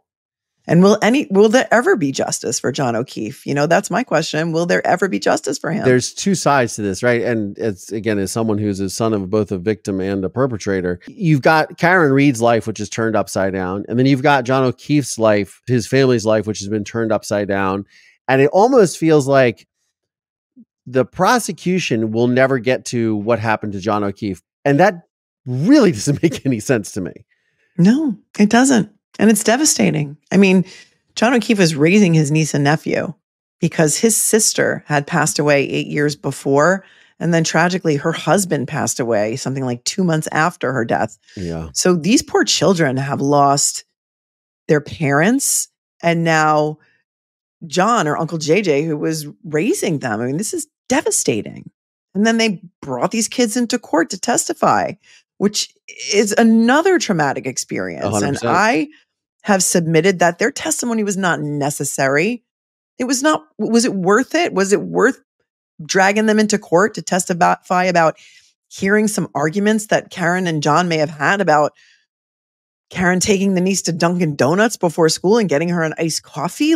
And will there ever be justice for John O'Keefe? That's my question. Will there ever be justice for him? There's two sides to this, right? And it's, again, as someone who's a son of both a victim and a perpetrator, you've got Karen Read's life, which is turned upside down. And then you've got John O'Keefe's life, his family's life, which has been turned upside down. And it almost feels like the prosecution will never get to what happened to John O'Keefe. And that really doesn't make any sense to me. No, it doesn't. And it's devastating. I mean, John O'Keefe was raising his niece and nephew because his sister had passed away 8 years before. And then tragically, her husband passed away something like 2 months after her death. Yeah. So these poor children have lost their parents. And now John, or Uncle JJ, who was raising them. I mean, this is devastating. And then they brought these kids into court to testify, which is another traumatic experience. 100%. And I have submitted that their testimony was not necessary. It was not, was it worth it? Was it worth dragging them into court to testify about hearing some arguments that Karen and John may have had about Karen taking the niece to Dunkin' Donuts before school and getting her an iced coffee?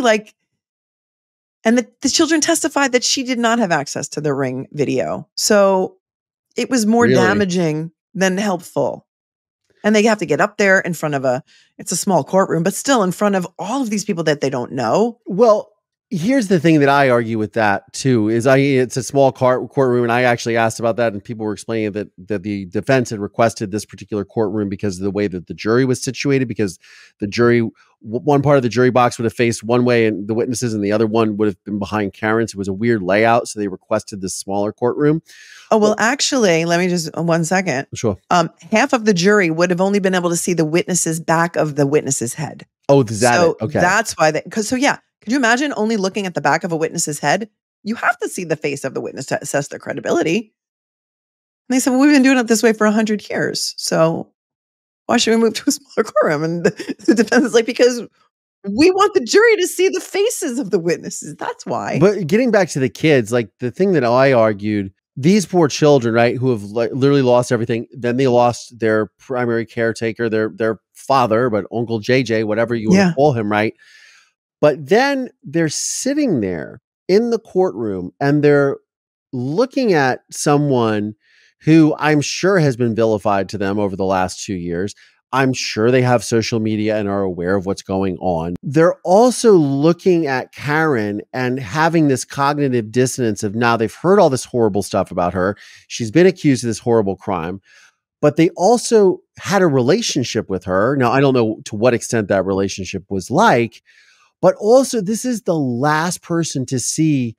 And the children testified that she did not have access to the Ring video. So it was more damaging than helpful. And they have to get up there in front of it's a small courtroom, but still in front of all of these people that they don't know. Well, here's the thing that I argue with that too, is it's a small courtroom. And I actually asked about that, and people were explaining that the defense had requested this particular courtroom because of the way that the jury was situated, because the jury, one part of the jury box would have faced one way and the witnesses, and the other one would have been behind Karen. So it was a weird layout. So they requested this smaller courtroom. Oh, well, actually, let me just 1 second. Sure. Half of the jury would have only been able to see the witness's back of the witness's head. Oh, is that it? Okay. That's why could you imagine only looking at the back of a witness's head? You have to see the face of the witness to assess their credibility. And they said, well, we've been doing it this way for 100 years. So why should we move to a smaller courtroom? And the defense is like, because we want the jury to see the faces of the witnesses. That's why. But getting back to the kids, like the thing that I argued, these poor children, right, who have literally lost everything. Then they lost their primary caretaker, their father, but Uncle JJ, whatever you want to call him, right? But then they're sitting there in the courtroom and they're looking at someone who I'm sure has been vilified to them over the last 2 years. I'm sure they have social media and are aware of what's going on. They're also looking at Karen and having this cognitive dissonance of now they've heard all this horrible stuff about her. She's been accused of this horrible crime. but they also had a relationship with her. Now, I don't know to what extent that relationship was like, but also this is the last person to see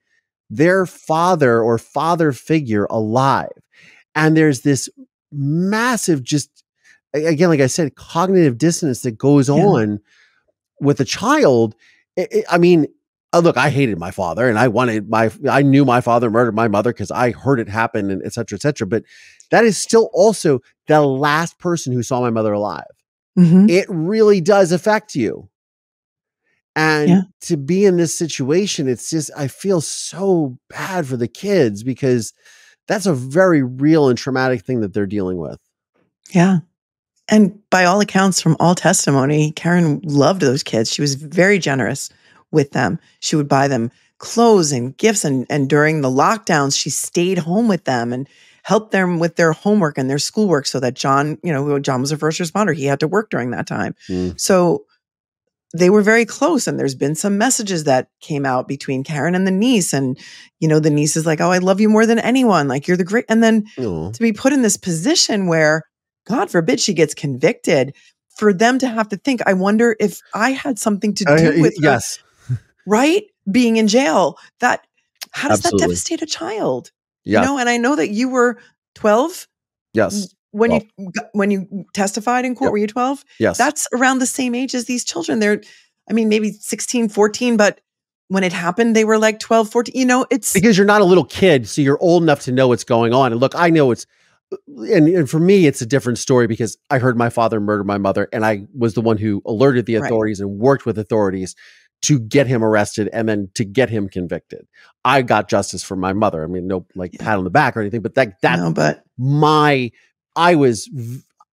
their father or father figure alive. And there's this massive, just again, like I said, cognitive dissonance that goes on with a child. I mean, look, I hated my father and I knew my father murdered my mother because I heard it happen and et cetera, et cetera. But that is still also the last person who saw my mother alive. It really does affect you. And to be in this situation, it's just, I feel so bad for the kids because that's a very real and traumatic thing that they're dealing with. Yeah. And by all accounts, from all testimony, Karen loved those kids. She was very generous with them. She would buy them clothes and gifts. And during the lockdowns, she stayed home with them and helped them with their homework and their schoolwork so that John, John was a first responder. He had to work during that time. So they were very close. And there's been some messages that came out between Karen and the niece. And, the niece is like, oh, I love you more than anyone. Like, you're the great. And then to be put in this position where, God forbid, she gets convicted, for them to have to think, I wonder if I had something to do with her, right? Being in jail. How does that devastate a child? And I know that you were 12. Yes. When you testified in court, were you 12? Yes. That's around the same age as these children. They're, maybe 16, 14, but when it happened, they were like 12, 14. It's because you're not a little kid, so you're old enough to know what's going on. And look, I know and for me, it's a different story because I heard my father murder my mother, and I was the one who alerted the authorities and worked with authorities to get him arrested and then to get him convicted. I got justice for my mother. No pat on the back or anything, but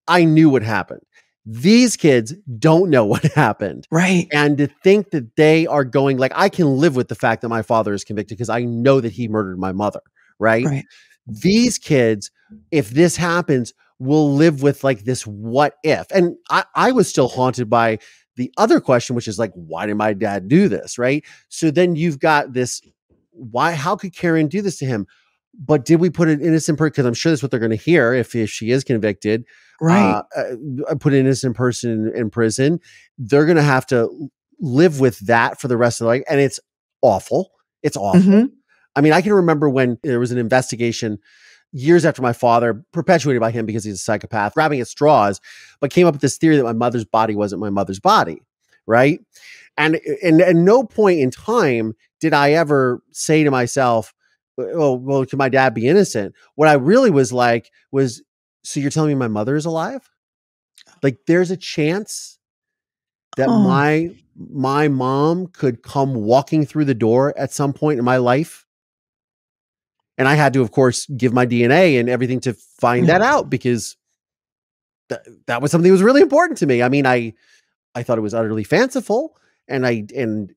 I knew what happened. These kids don't know what happened. Right. And to think that they are going, I can live with the fact that my father is convicted because I know that he murdered my mother. Right. These kids, if this happens, will live with this what if. And I was still haunted by the other question, which is why did my dad do this? Right. So then you've got this, how could Karen do this to him? But did we put an innocent person? Because I'm sure that's what they're going to hear if she is convicted. Right. Put an innocent person in prison. They're going to have to live with that for the rest of their life. And it's awful. It's awful. I can remember when there was an investigation years after my father, perpetuated by him because he's a psychopath, grabbing at straws, but came up with this theory that my mother's body wasn't my mother's body. Right. And at no point in time did I ever say to myself, oh, well, could my dad be innocent? What I really was so you're telling me my mother is alive? There's a chance that my mom could come walking through the door at some point in my life. And I had to, of course, give my DNA and everything to find that out because that was something that was really important to me. I thought it was utterly fanciful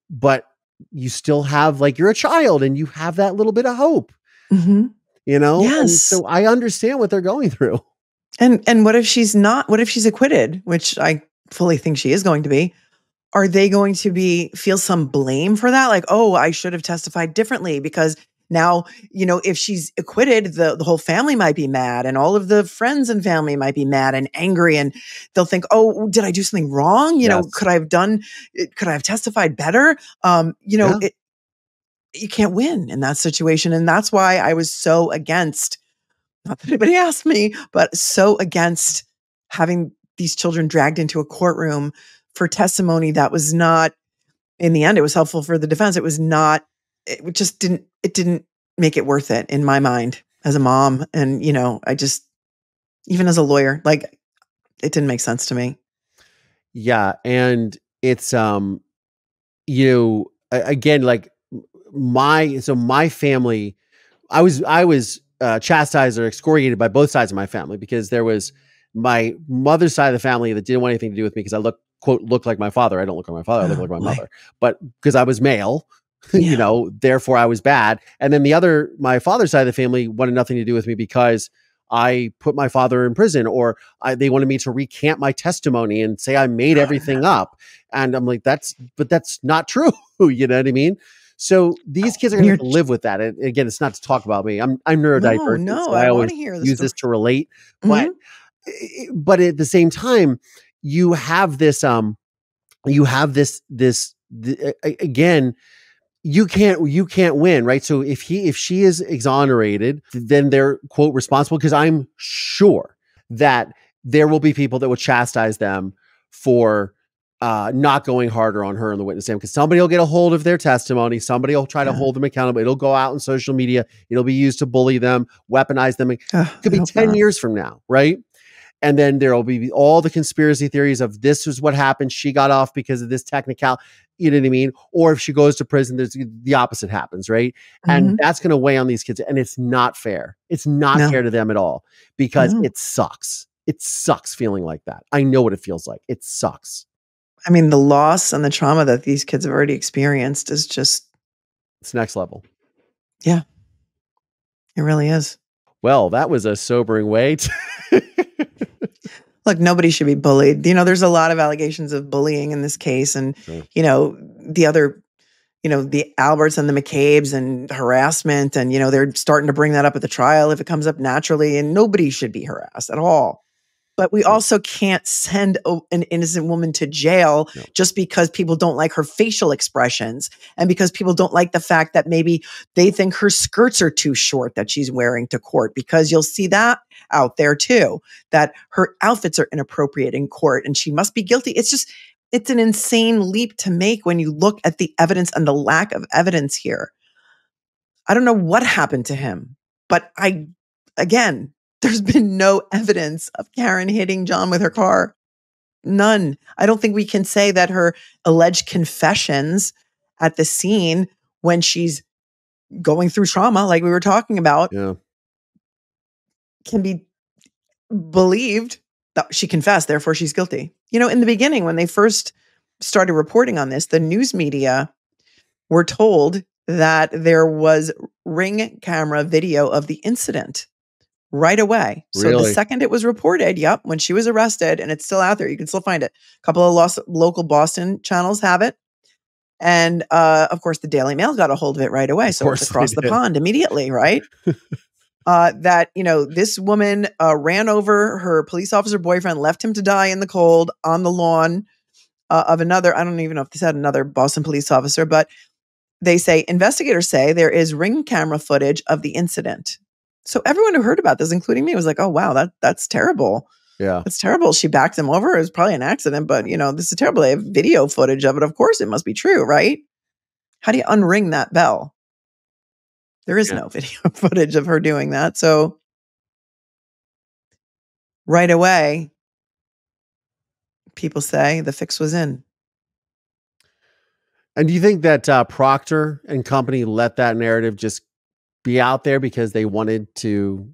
but you still have you're a child and you have that little bit of hope, Yes. And so I understand what they're going through. And what if she's acquitted, which I fully think she is going to be? Are they going to feel some blame for that? Oh, I should have testified differently because now, if she's acquitted, the whole family might be mad and all of the friends and family might be mad and angry. And they'll think, oh, did I do something wrong? Could I have testified better? You can't win in that situation. And that's why I was so against, not that anybody asked me, but so against having these children dragged into a courtroom for testimony that was not, in the end, it was helpful for the defense. It didn't make it worth it in my mind as a mom. And, even as a lawyer, it didn't make sense to me. Yeah. And it's, again, my family, I was chastised or excoriated by both sides of my family because there was my mother's side of the family that didn't want anything to do with me because I look like my father. I don't look like my father. I look like my mother, but because I was male, therefore I was bad. And then my father's side of the family wanted nothing to do with me because I put my father in prison or they wanted me to recant my testimony and say I made everything up. And I'm like, that's not true. You know what I mean? So these kids are going to have to live with that. And again, it's not to talk about me. I'm neurodivergent. No, so I always want to hear use this to relate. But but at the same time, you have this, again, you can't win, right? So if she is exonerated, then they're quote responsible, because I'm sure that there will be people that will chastise them for not going harder on her in the witness stand, because somebody will get a hold of their testimony. Somebody will try to hold them accountable. It'll go out on social media. It'll be used to bully them, weaponize them. It could be 10 years from now, right? And then there will be all the conspiracy theories of this is what happened. She got off because of this technical, you know what I mean? Or if she goes to prison, the opposite happens, right? And that's going to weigh on these kids. And it's not fair. It's not fair to them at all, because it sucks. It sucks feeling like that. I know what it feels like. It sucks. I mean, the loss and the trauma that these kids have already experienced is just... It's next level. Yeah, it really is. Well, that was a sobering way to... Look, nobody should be bullied. There's a lot of allegations of bullying in this case. And, the other, the Alberts and the McCabe's and harassment. And, they're starting to bring that up at the trial if it comes up naturally. And nobody should be harassed at all. But we also can't send an innocent woman to jail just because people don't like her facial expressions, and because people don't like the fact that maybe they think her skirts are too short that she's wearing to court, because you'll see that out there too, that her outfits are inappropriate in court and she must be guilty. It's an insane leap to make when you look at the evidence and the lack of evidence here. I don't know what happened to him, but again, there's been no evidence of Karen hitting John with her car. None. I don't think we can say that her alleged confessions at the scene when she's going through trauma, like we were talking about, can be believed. That she confessed, therefore she's guilty. In the beginning, when they first started reporting on this, the news media were told that there was Ring camera video of the incident right away. So the second it was reported, when she was arrested, and it's still out there, you can still find it. A couple of local Boston channels have it. And of course, the Daily Mail got a hold of it right away. So it's across the pond immediately, right? That, this woman ran over her police officer boyfriend, left him to die in the cold on the lawn of another, I don't even know if they said another Boston police officer, but investigators say there is Ring camera footage of the incident. So everyone who heard about this, including me, was like, oh, wow, that's terrible. Yeah. That's terrible. She backed him over. It was probably an accident, but, this is terrible. They have video footage of it. Of course, it must be true, right? How do you unring that bell? There is no video footage of her doing that. So right away, people say the fix was in. And do you think that Procter and company let that narrative just be out there because they wanted to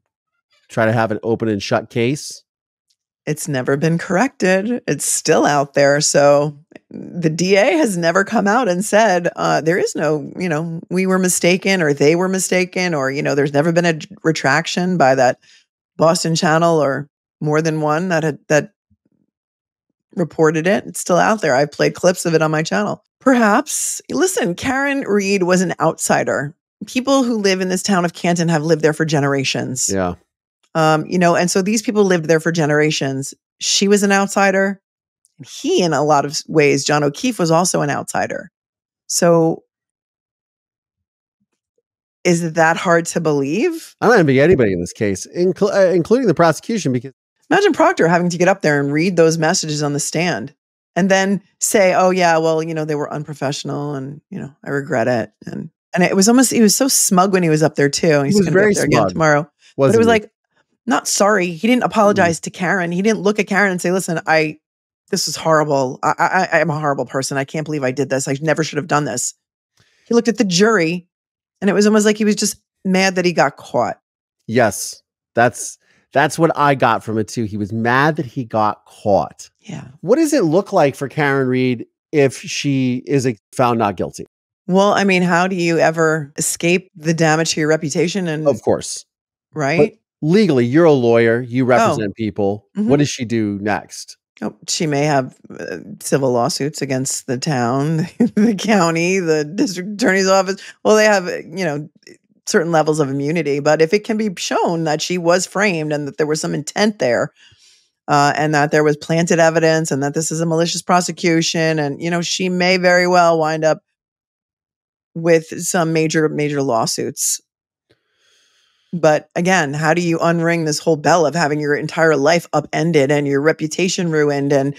try to have an open and shut case? It's never been corrected. It's still out there. So the DA has never come out and said, there is no, we were mistaken or they were mistaken, or, there's never been a retraction by that Boston channel or more than one that reported it. It's still out there. I've played clips of it on my channel. Perhaps, listen, Karen Read was an outsider. People who live in this town of Canton have lived there for generations. Yeah. And so these people lived there for generations. She was an outsider. He, in a lot of ways, John O'Keefe, was also an outsider. So is it that hard to believe? I don't envy anybody in this case, including the prosecution, because imagine Procter having to get up there and read those messages on the stand and then say, oh yeah, well, they were unprofessional and, I regret it. And it was almost, he was so smug when he was up there too. And he's going to be up there again tomorrow. But it was like, not sorry. He didn't apologize to Karen. He didn't look at Karen and say, listen, this is horrible. I am a horrible person. I can't believe I did this. I never should have done this. He looked at the jury and it was almost like he was just mad that he got caught. Yes. That's what I got from it too. He was mad that he got caught. Yeah. What does it look like for Karen Read if she is found not guilty? Well, I mean, how do you ever escape the damage to your reputation? And of course. Right. But legally, you're a lawyer. You represent people. Mm-hmm. What does she do next? Oh, she may have civil lawsuits against the town, the county, the district attorney's office. Well, they have, certain levels of immunity. But if it can be shown that she was framed and that there was some intent there, and that there was planted evidence and that this is a malicious prosecution. And, you know, she may very well wind up with some major lawsuits. But again, how do you unring this whole bell of having your entire life upended and your reputation ruined? And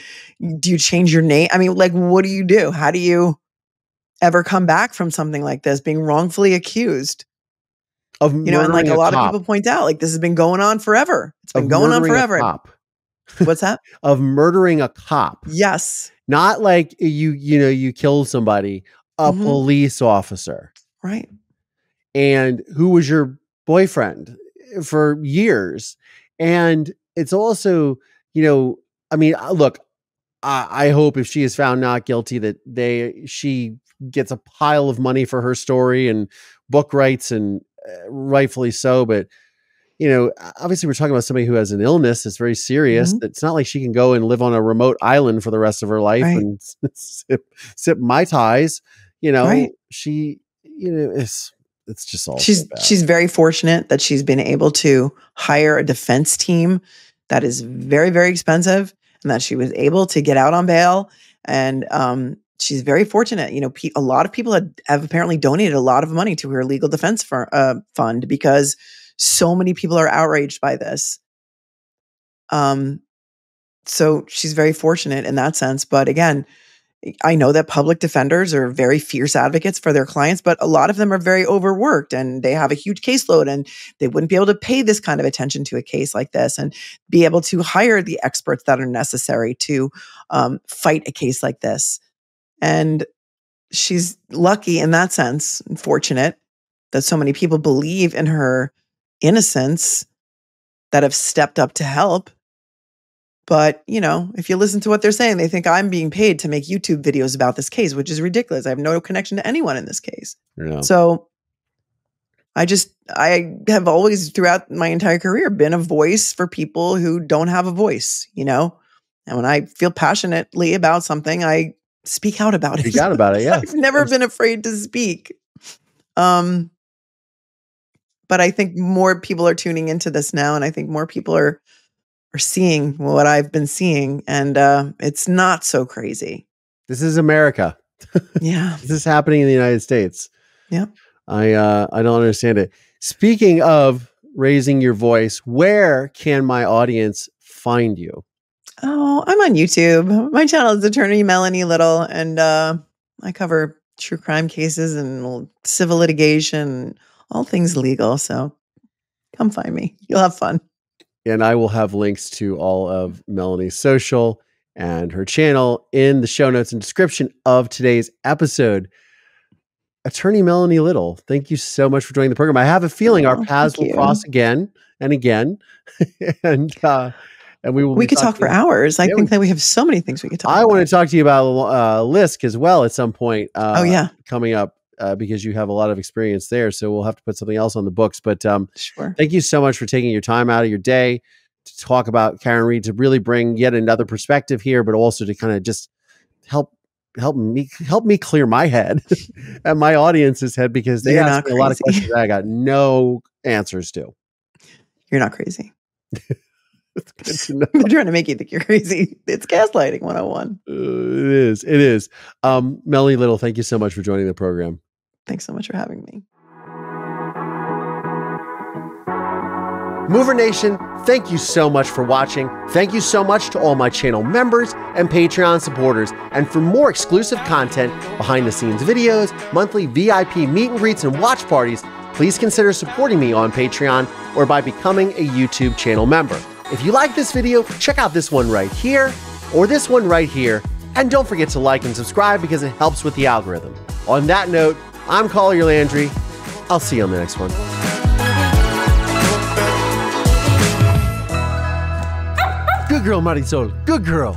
do you change your name? I mean, like, what do you do? How do you ever come back from something like this, being wrongfully accused? Of you know, and like a lot cop. of people point out, like, this has been going on forever. It's been Of going on murdering a forever. cop. What's that? Of murdering a cop. Yes. Not like you killed somebody, a police officer. Right. And who was your boyfriend for years. And it's also, you know, I mean, look, I hope if she is found not guilty that she gets a pile of money for her story and book rights, and rightfully so. But, you know, obviously we're talking about somebody who has an illness that's very serious. It's not like she can go and live on a remote island for the rest of her life and sip Mai Tais. You know, she, you know, it's just all. She's very fortunate that she's been able to hire a defense team that is very, very expensive, and that she was able to get out on bail. And she's very fortunate. You know, a lot of people have apparently donated a lot of money to her legal defense fund, because so many people are outraged by this. So she's very fortunate in that sense. But again, I know that public defenders are very fierce advocates for their clients, but a lot of them are very overworked and they have a huge caseload, and they wouldn't be able to pay this kind of attention to a case like this and be able to hire the experts that are necessary to fight a case like this. And she's lucky in that sense, and fortunate that so many people believe in her innocence that have stepped up to help. But, you know, if you listen to what they're saying, they think I'm being paid to make YouTube videos about this case, which is ridiculous. I have no connection to anyone in this case. Yeah. So I have always throughout my entire career been a voice for people who don't have a voice, you know? And when I feel passionately about something, I speak out about it. Speak out about it, yeah. I've never been afraid to speak. But I think more people are tuning into this now, and I think more people are seeing what I've been seeing, and it's not so crazy. This is America. Yeah. This is happening in the United States. Yeah. I don't understand it. Speaking of raising your voice, where can my audience find you? Oh, I'm on YouTube. My channel is Attorney Melanie Little, and I cover true crime cases and civil litigation, all things legal. So come find me. You'll have fun. And I will have links to all of Melanie's social and her channel in the show notes and description of today's episode. Attorney Melanie Little, thank you so much for joining the program. I have a feeling our paths will cross again and again. and we could talk for hours. I think that we have so many things we could talk about. I want to talk to you about LISK as well at some point. Coming up. Because you have a lot of experience there. So we'll have to put something else on the books. But sure. Thank you so much for taking your time out of your day to talk about Karen Read, to really bring yet another perspective here, but also to kind of just help me clear my head and my audience's head, because they asked me a lot of questions that I got no answers to. You're not crazy. It's good to know. They're trying to make you think you're crazy. It's gaslighting 101. It is. Melanie Little, thank you so much for joining the program. Thanks so much for having me. Mover Nation, thank you so much for watching. Thank you so much to all my channel members and Patreon supporters. And for more exclusive content, behind the scenes videos, monthly VIP meet and greets, and watch parties, please consider supporting me on Patreon or by becoming a YouTube channel member. If you like this video, check out this one right here or this one right here. And don't forget to like and subscribe, because it helps with the algorithm. On that note, I'm Collier Landry. I'll see you on the next one. Good girl, Marisol. Good girl.